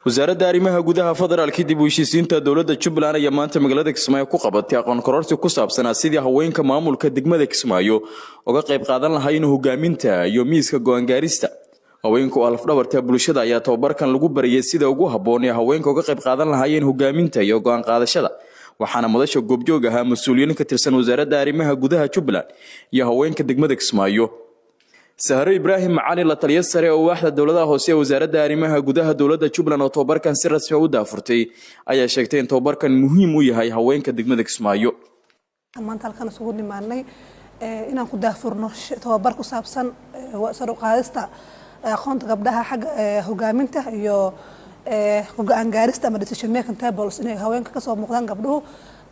wasaaradda arrimaha gudaha federaalka dib u heshiisiinta dowladda Jubbaland ayaa maanta magaalada Kismaayo ku qabatay aqoon kororsi ku saabsan sidii haweenka maamulka degmada Kismaayo uga qayb qaadan lahaayeen hogaaminta iyo miiska go'aan gaarista. haweenku alaf-dhabarta bulshada ayaa tababarkan lagu barayay sida ugu habboon ee haweenka uga qayb qaadan lahaayeen hogaaminta iyo go'aan qaadashada. waxaana madasha goobjoog ahaa mas'uuliyiin ka tirsan wasaaradda arrimaha gudaha Jubbaland iyo haweenka degmada Kismaayo. Sahar Ibrahim Macali la taliye sare oo waaxda dawladda hoose ee wasaaradda arrimaha gudaha dawladda Jubbaland oo tababarkan si rasmi ah u daafurtay ayaa sheegtay in tababarkan muhiim u yahay haweenka degmada Kismaayo. maanta halkan isugu dhimaanay inaan ku daafurno tababar ku saabsan sare u qaadista aqoonta gabdhaha xagga hogaaminta iyo go'aan gaarista ama decision making tables inay haweenka ka soo muuqdaan gabdhuhu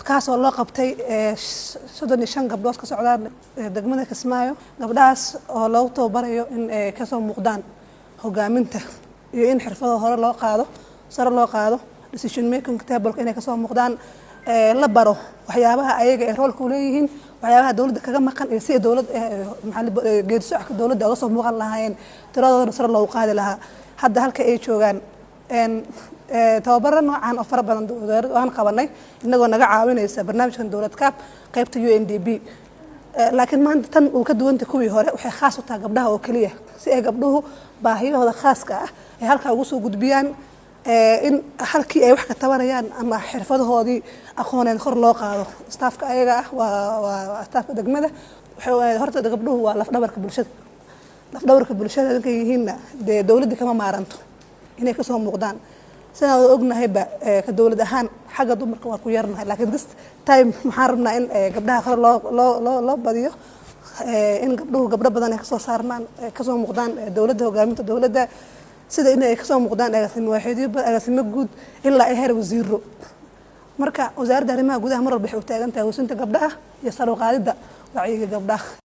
kaasoo loo qabtay 35 gabdhood ka socdaan degmada Kismaayo. gabdhahaas oo loo tababarayo in ka soo muuqdaan hogaaminta iyo in xirfado hore loo qaado sare loo qaado decision making table inay ka soo muuqdaan la baro waxyaabaha ayaga ee roolku leeyihiin waxyaabaha dawladda kaga maqan ee si dawladda geedi socodka dawladda uga soo muuqan lahaayeen tiradooda sare loo qaadi lahaa. hadda halka ay joogaan tababar noocan oo fara badan aan qabanay inagoo naga caawinaysa barnaamijkan dawlad kaab qaybta UNDP. laakiin maanta tan uu ka duwanta kuwii hore waxay khaas u tahay gabdhaha oo kaliya si ay gabdhuhu baahiyahooda khaaska ah ay halka ugu soo gudbiyaan in halkii ay wax ka tabanayaan ama xirfadahoodii aqooneed kor loo qaado. staafka ayaga ah waa staafka degmada waxay horta gabdhuhu waa laf-dhabarka bulshada dadka yihiinna dawladda kama maaranto inay ka soo muuqdaan. sidaan ognahay ka dawlad ahaan xagga dumarka waa ku yarnahay laakiin this time waxaan rabnaa in gabdhaha kor loo badiyo in gabdho badan ay ka soo saarmaan ka soo muuqdaan dawladda hogaaminta dawladda sida in ay ka soo muuqdaan agaasimo guud ilaa ay heer wasiiro. marka wasaaradda arrimaha gudaha mar walba waxay u taagan tahay hoosinta gabdhaha iyo sare u qaadida wacyiga gabdhaha.